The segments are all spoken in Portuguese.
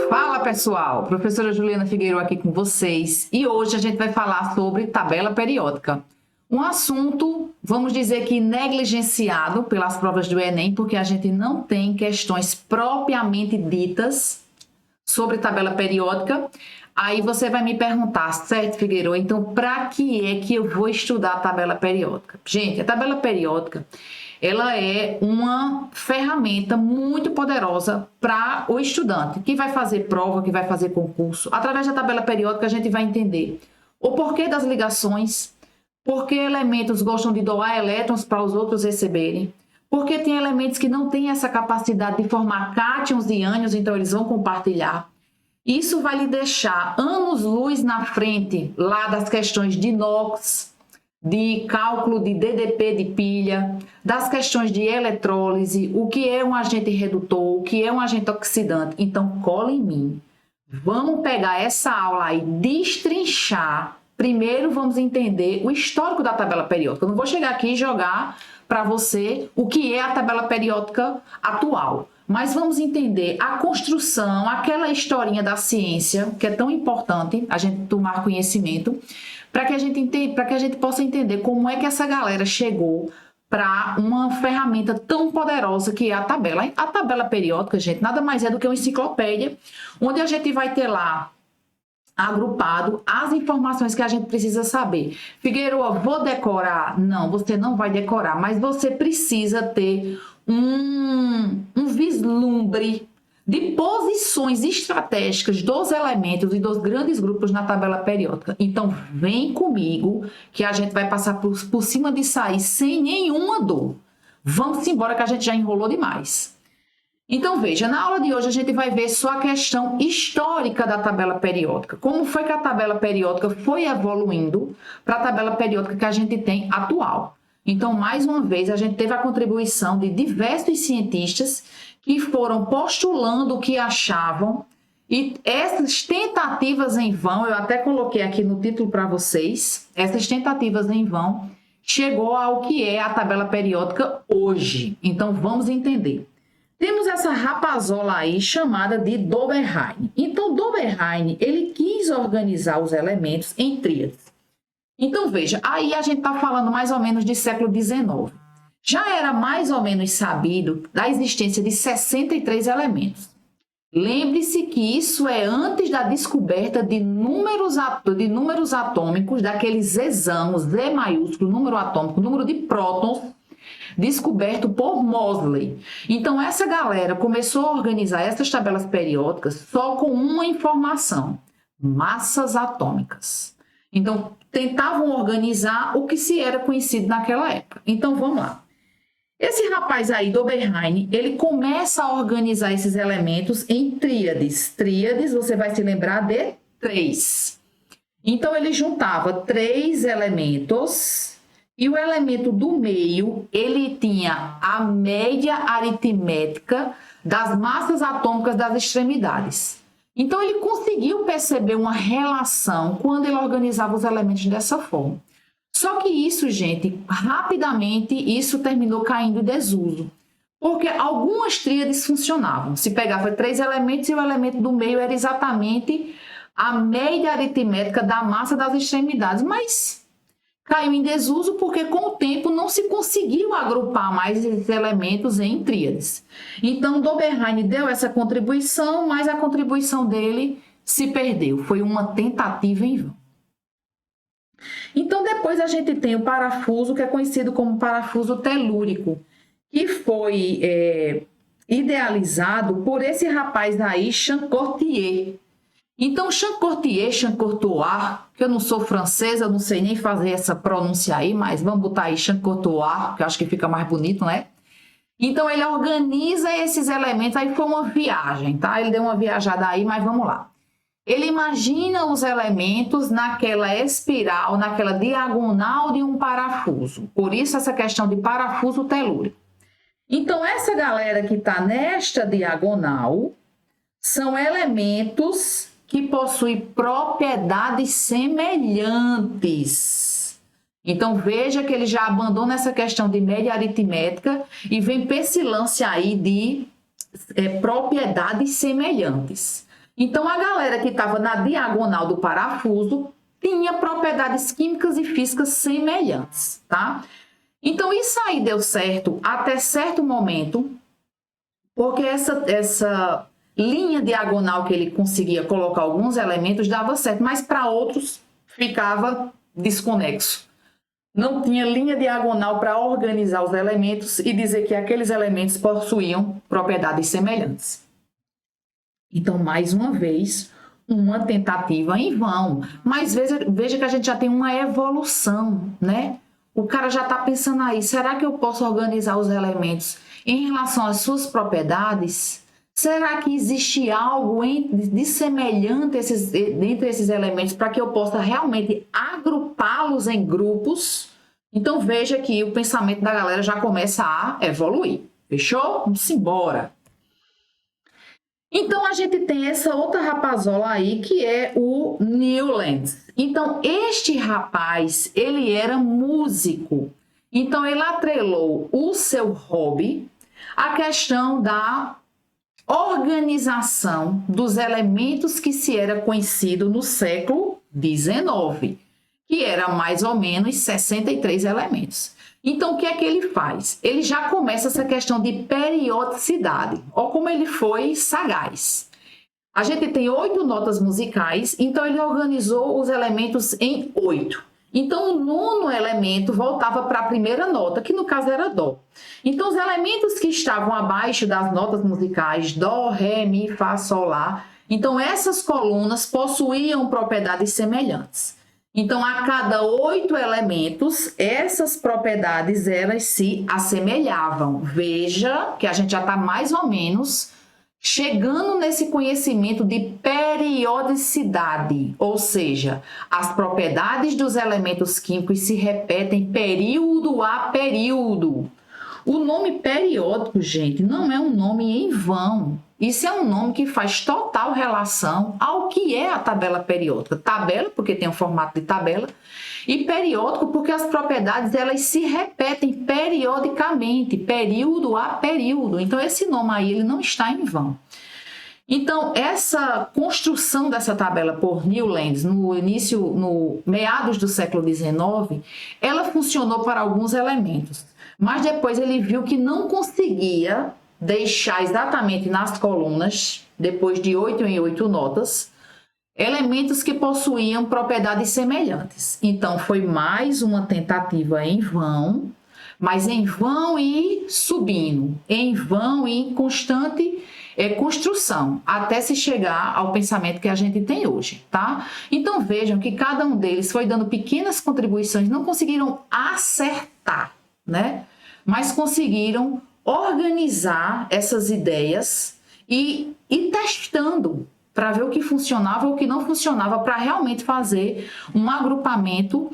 Fala pessoal, professora Juliana Figueiredo aqui com vocês e hoje a gente vai falar sobre tabela periódica. Um assunto, vamos dizer que negligenciado pelas provas do Enem, porque a gente não tem questões propriamente ditas sobre tabela periódica. Aí você vai me perguntar, certo, Figueiredo, então para que é que eu vou estudar a tabela periódica? Gente, a tabela periódica ela é uma ferramenta muito poderosa para o estudante que vai fazer prova, que vai fazer concurso. Através da tabela periódica, a gente vai entender o porquê das ligações, por que elementos gostam de doar elétrons para os outros receberem, porque tem elementos que não têm essa capacidade de formar cátions e ânions, então eles vão compartilhar. Isso vai lhe deixar anos-luz na frente lá das questões de inox, de cálculo de DDP de pilha, das questões de eletrólise, o que é um agente redutor, o que é um agente oxidante. Então, cola em mim. Vamos pegar essa aula aí, destrinchar. Primeiro, vamos entender o histórico da tabela periódica. Eu não vou chegar aqui e jogar para você o que é a tabela periódica atual. Mas vamos entender a construção, aquela historinha da ciência, que é tão importante a gente tomar conhecimento, para que a gente possa entender como é que essa galera chegou para uma ferramenta tão poderosa que é a tabela. A tabela periódica, gente, nada mais é do que uma enciclopédia, onde a gente vai ter lá agrupado as informações que a gente precisa saber. Figueiredo, vou decorar? Não, você não vai decorar, mas você precisa ter um vislumbre de posições estratégicas dos elementos e dos grandes grupos na tabela periódica. Então, vem comigo que a gente vai passar por cima disso aí sem nenhuma dor. Vamos embora que a gente já enrolou demais. Então, veja, na aula de hoje a gente vai ver só a questão histórica da tabela periódica. Como foi que a tabela periódica foi evoluindo para a tabela periódica que a gente tem atual. Então, mais uma vez, a gente teve a contribuição de diversos cientistas que foram postulando o que achavam, e essas tentativas em vão, eu até coloquei aqui no título para vocês, essas tentativas em vão, chegou ao que é a tabela periódica hoje. Então, vamos entender. Temos essa rapazola aí chamada de Doberein. Então, Doberein, ele quis organizar os elementos em tríades. Então, veja, aí a gente está falando mais ou menos de século XIX. Já era mais ou menos sabido da existência de 63 elementos. Lembre-se que isso é antes da descoberta de números atômicos, daqueles examos, Z maiúsculo, número atômico, número de prótons, descoberto por Moseley. Então, essa galera começou a organizar essas tabelas periódicas só com uma informação: massas atômicas. Então, tentavam organizar o que se era conhecido naquela época. Então, vamos lá. Esse rapaz aí, Doberein, ele começa a organizar esses elementos em tríades. Tríades, você vai se lembrar de 3. Então, ele juntava 3 elementos e o elemento do meio, ele tinha a média aritmética das massas atômicas das extremidades. Então, ele conseguiu perceber uma relação quando ele organizava os elementos dessa forma. Só que isso, gente, rapidamente, isso terminou caindo em desuso. Porque algumas tríades funcionavam. Se pegava 3 elementos e o elemento do meio era exatamente a média aritmética da massa das extremidades. Mas caiu em desuso porque com o tempo não se conseguiu agrupar mais esses elementos em tríades. Então, Doberein deu essa contribuição, mas a contribuição dele se perdeu. Foi uma tentativa em vão. Então, depois a gente tem o parafuso, que é conhecido como parafuso telúrico, que foi idealizado por esse rapaz aí, Champcourtier. Então, Champcourtier, que eu não sou francesa, eu não sei nem fazer essa pronúncia aí, mas vamos botar aí Champcourtier, que eu acho que fica mais bonito, né? Então, ele organiza esses elementos, aí foi uma viagem, tá? Ele deu uma viajada aí, mas vamos lá. Ele imagina os elementos naquela espiral, naquela diagonal de um parafuso. Por isso, essa questão de parafuso telúrico. Então, essa galera que está nesta diagonal são elementos que possuem propriedades semelhantes. Então, veja que ele já abandona essa questão de média aritmética e vem pessilância aí de propriedades semelhantes. Então, a galera que estava na diagonal do parafuso tinha propriedades químicas e físicas semelhantes, tá? Então, isso aí deu certo até certo momento, porque essa linha diagonal que ele conseguia colocar alguns elementos dava certo, mas para outros ficava desconexo. Não tinha linha diagonal para organizar os elementos e dizer que aqueles elementos possuíam propriedades semelhantes. Então, mais uma vez, uma tentativa em vão. Mas veja que a gente já tem uma evolução, né? O cara já está pensando aí, será que eu posso organizar os elementos em relação às suas propriedades? Será que existe algo de semelhante entre esses elementos para que eu possa realmente agrupá-los em grupos? Então veja que o pensamento da galera já começa a evoluir. Fechou? Vamos embora. Então a gente tem essa outra rapazola aí que é o Newlands. Então este rapaz, ele era músico. Então ele atrelou o seu hobby à questão da organização dos elementos que se era conhecido no século XIX, que era mais ou menos 63 elementos. Então, o que é que ele faz? Ele já começa essa questão de periodicidade. Olha como ele foi sagaz. A gente tem 8 notas musicais, então ele organizou os elementos em 8. Então, o nono elemento voltava para a primeira nota, que no caso era Dó. Então, os elementos que estavam abaixo das notas musicais, Dó, Ré, Mi, Fá, Sol, Lá, então essas colunas possuíam propriedades semelhantes. Então, a cada 8 elementos, essas propriedades, elas se assemelhavam. Veja que a gente já está mais ou menos chegando nesse conhecimento de periodicidade, ou seja, as propriedades dos elementos químicos se repetem período a período. O nome periódico, gente, não é um nome em vão. Isso é um nome que faz total relação ao que é a tabela periódica. Tabela, porque tem o formato de tabela, e periódico, porque as propriedades elas se repetem periodicamente, período a período. Então, esse nome aí ele não está em vão. Então, essa construção dessa tabela por Newlands no meados do século XIX, ela funcionou para alguns elementos. Mas depois ele viu que não conseguia deixar exatamente nas colunas, depois de 8 em 8 notas, elementos que possuíam propriedades semelhantes. Então, foi mais uma tentativa em vão, mas em vão e subindo, em vão e em constante construção, até se chegar ao pensamento que a gente tem hoje, tá? Então, vejam que cada um deles foi dando pequenas contribuições, não conseguiram acertar, né? Mas conseguiram organizar essas ideias e ir testando para ver o que funcionava ou o que não funcionava, para realmente fazer um agrupamento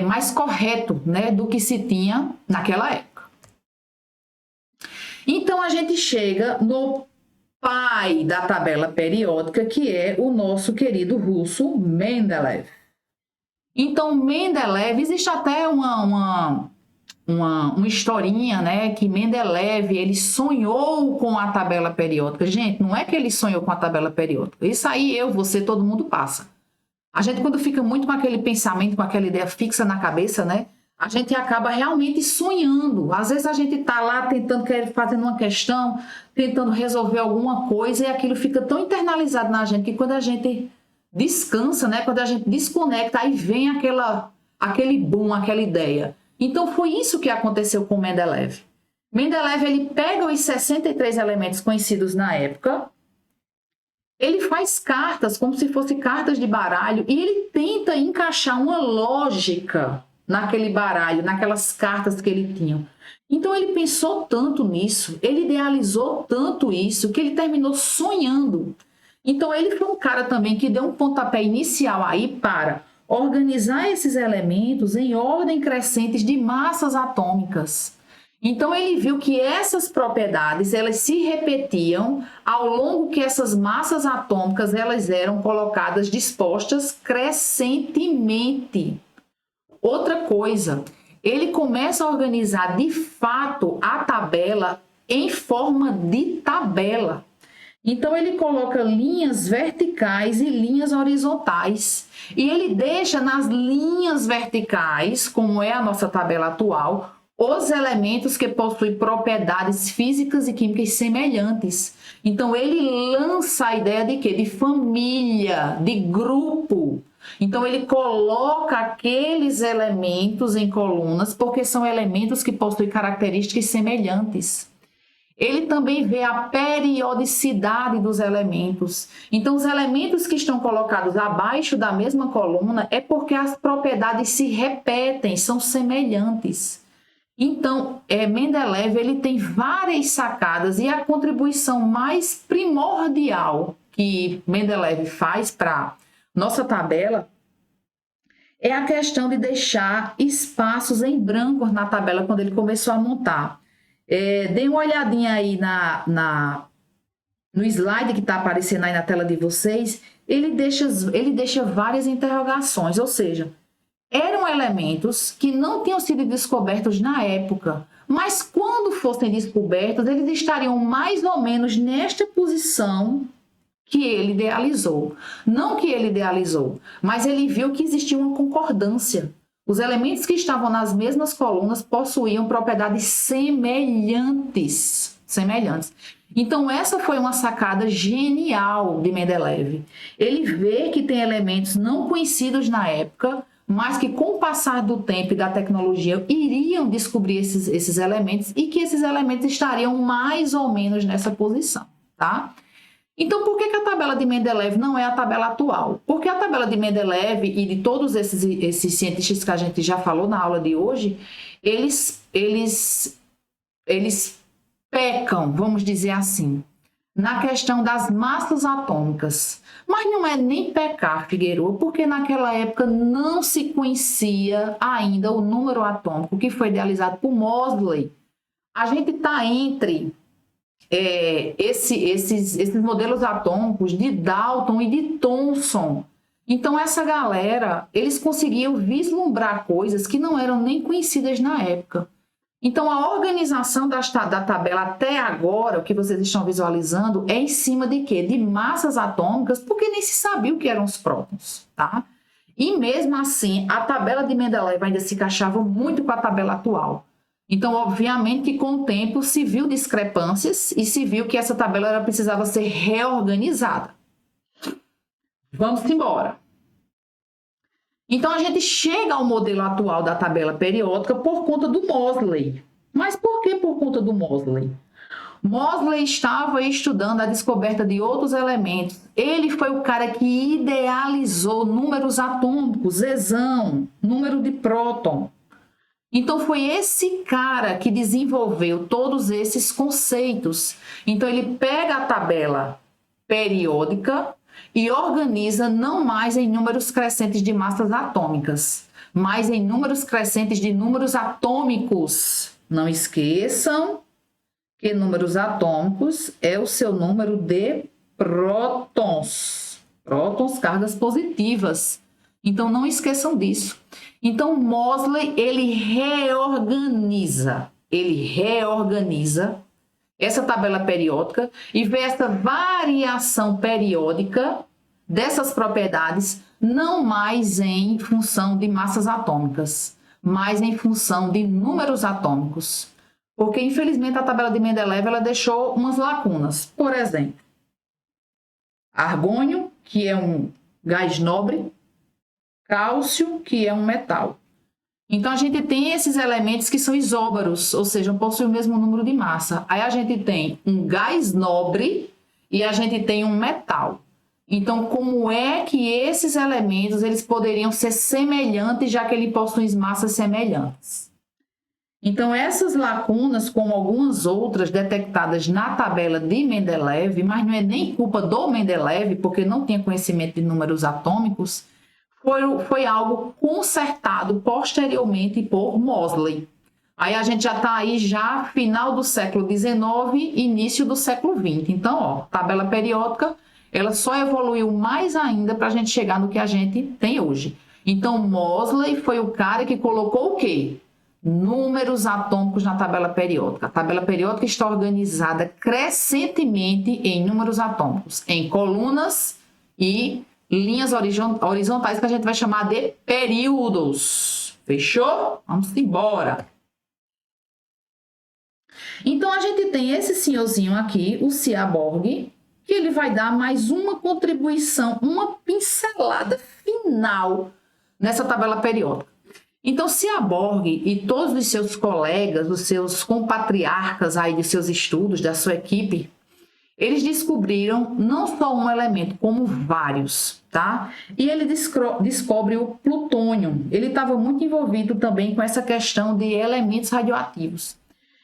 mais correto, né, do que se tinha naquela época. Então, a gente chega no pai da tabela periódica, que é o nosso querido russo Mendeleev. Então, Mendeleev, existe até uma historinha, né, que Mendeleev, ele sonhou com a tabela periódica. Gente, não é que ele sonhou com a tabela periódica. Isso aí você, todo mundo passa. A gente, quando fica muito com aquele pensamento, com aquela ideia fixa na cabeça, né, a gente acaba realmente sonhando. Às vezes a gente está lá fazendo uma questão, tentando resolver alguma coisa, e aquilo fica tão internalizado na gente que quando a gente descansa, né, quando a gente desconecta, aí vem aquele boom, aquela ideia. Então, foi isso que aconteceu com Mendeleev. Mendeleev, ele pega os 63 elementos conhecidos na época, ele faz cartas, como se fossem cartas de baralho, e ele tenta encaixar uma lógica naquele baralho, naquelas cartas que ele tinha. Então, ele pensou tanto nisso, ele idealizou tanto isso, que ele terminou sonhando. Então, ele foi um cara também que deu um pontapé inicial aí para organizar esses elementos em ordem crescentes de massas atômicas. Então, ele viu que essas propriedades, elas se repetiam ao longo que essas massas atômicas, elas eram colocadas dispostas crescentemente. Outra coisa, ele começa a organizar de fato a tabela em forma de tabela. Então, ele coloca linhas verticais e linhas horizontais. E ele deixa nas linhas verticais, como é a nossa tabela atual, os elementos que possuem propriedades físicas e químicas semelhantes. Então, ele lança a ideia de quê? De família, de grupo. Então, ele coloca aqueles elementos em colunas, porque são elementos que possuem características semelhantes. Ele também vê a periodicidade dos elementos. Então, os elementos que estão colocados abaixo da mesma coluna é porque as propriedades se repetem, são semelhantes. Então, Mendeleev ele tem várias sacadas e a contribuição mais primordial que Mendeleev faz para nossa tabela é a questão de deixar espaços em branco na tabela quando ele começou a montar. Dê uma olhadinha aí no slide que está aparecendo aí na tela de vocês, ele deixa várias interrogações, ou seja, eram elementos que não tinham sido descobertos na época, mas quando fossem descobertos, eles estariam mais ou menos nesta posição que ele idealizou. Não que ele idealizou, mas ele viu que existia uma concordância. Os elementos que estavam nas mesmas colunas possuíam propriedades semelhantes. Então, essa foi uma sacada genial de Mendeleev. Ele vê que tem elementos não conhecidos na época, mas que com o passar do tempo e da tecnologia iriam descobrir esses elementos e que esses elementos estariam mais ou menos nessa posição, tá? Então, por que a tabela de Mendeleev não é a tabela atual? Porque a tabela de Mendeleev e de todos esses cientistas que a gente já falou na aula de hoje, eles pecam, vamos dizer assim, na questão das massas atômicas. Mas não é nem pecar, Figueiredo, porque naquela época não se conhecia ainda o número atômico que foi idealizado por Moseley. A gente está entre esses modelos atômicos de Dalton e de Thomson. Então, essa galera, eles conseguiam vislumbrar coisas que não eram nem conhecidas na época. Então, a organização da tabela até agora, o que vocês estão visualizando, é em cima de quê? De massas atômicas, porque nem se sabia o que eram os prótons, tá? E mesmo assim, a tabela de Mendeleev ainda se encaixava muito com a tabela atual. Então, obviamente que com o tempo se viu discrepâncias e se viu que essa tabela precisava ser reorganizada. Vamos embora. Então, a gente chega ao modelo atual da tabela periódica por conta do Moseley. Mas por que por conta do Moseley? Moseley estava estudando a descoberta de outros elementos. Ele foi o cara que idealizou números atômicos, exão, número de próton. Então, foi esse cara que desenvolveu todos esses conceitos. Então, ele pega a tabela periódica e organiza não mais em números crescentes de massas atômicas, mas em números crescentes de números atômicos. Não esqueçam que números atômicos é o seu número de prótons. Prótons, cargas positivas. Então, não esqueçam disso. Então, Moseley, ele reorganiza essa tabela periódica e vê essa variação periódica dessas propriedades não mais em função de massas atômicas, mas em função de números atômicos. Porque, infelizmente, a tabela de Mendeleev ela deixou umas lacunas. Por exemplo, argônio, que é um gás nobre, cálcio, que é um metal. Então, a gente tem esses elementos que são isóbaros, ou seja, possuem o mesmo número de massa. Aí a gente tem um gás nobre e a gente tem um metal. Então, como é que esses elementos eles poderiam ser semelhantes, já que eles possuem massas semelhantes? Então, essas lacunas, como algumas outras detectadas na tabela de Mendeleev, mas não é nem culpa do Mendeleev, porque não tinha conhecimento de números atômicos, foi algo consertado posteriormente por Moseley. Aí a gente já está aí já final do século XIX, início do século XX. Então, ó, tabela periódica, ela só evoluiu mais ainda para a gente chegar no que a gente tem hoje. Então, Moseley foi o cara que colocou o quê? números atômicos na tabela periódica. A tabela periódica está organizada crescentemente em números atômicos, em colunas e linhas horizontais que a gente vai chamar de períodos. Fechou? Vamos embora. Então, a gente tem esse senhorzinho aqui, o Seaborg, que ele vai dar mais uma contribuição, uma pincelada final nessa tabela periódica. Então, Seaborg e todos os seus colegas, os seus compatriarcas aí de seus estudos, da sua equipe, eles descobriram não só um elemento, como vários, tá? E ele descobre o plutônio. Ele estava muito envolvido também com essa questão de elementos radioativos.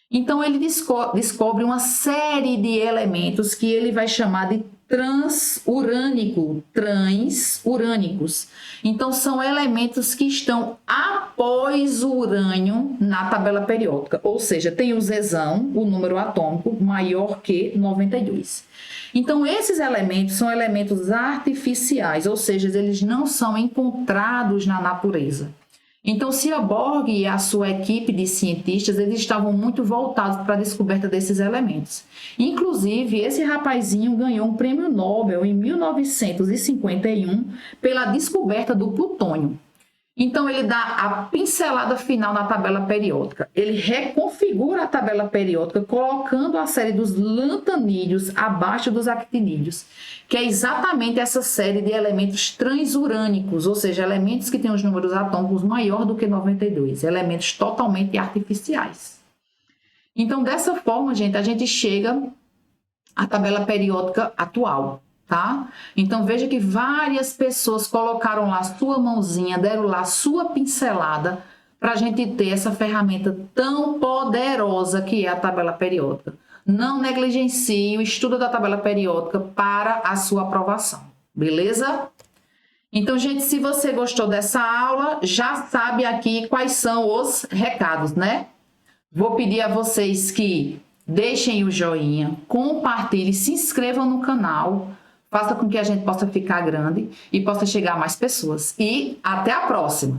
Então, ele descobre uma série de elementos que ele vai chamar de transurânicos. Então, são elementos que estão após o urânio na tabela periódica. Ou seja, tem o zezão, o número atômico, maior que 92. Então, esses elementos são elementos artificiais, ou seja, eles não são encontrados na natureza. Então, Seaborg e a sua equipe de cientistas, eles estavam muito voltados para a descoberta desses elementos. Inclusive, esse rapazinho ganhou um prêmio Nobel em 1951 pela descoberta do plutônio. Então, ele dá a pincelada final na tabela periódica. Ele reconfigura a tabela periódica, colocando a série dos lantanídeos abaixo dos actinídeos, que é exatamente essa série de elementos transurânicos, ou seja, elementos que têm os números atômicos maior do que 92, elementos totalmente artificiais. Então, dessa forma, gente, a gente chega à tabela periódica atual. Tá? Então, veja que várias pessoas colocaram lá sua mãozinha, deram lá sua pincelada para a gente ter essa ferramenta tão poderosa que é a tabela periódica. Não negligencie o estudo da tabela periódica para a sua aprovação, beleza? Então, gente, se você gostou dessa aula, já sabe aqui quais são os recados, né? Vou pedir a vocês que deixem o joinha, compartilhem, se inscrevam no canal, faça com que a gente possa ficar grande e possa chegar a mais pessoas. E até a próxima!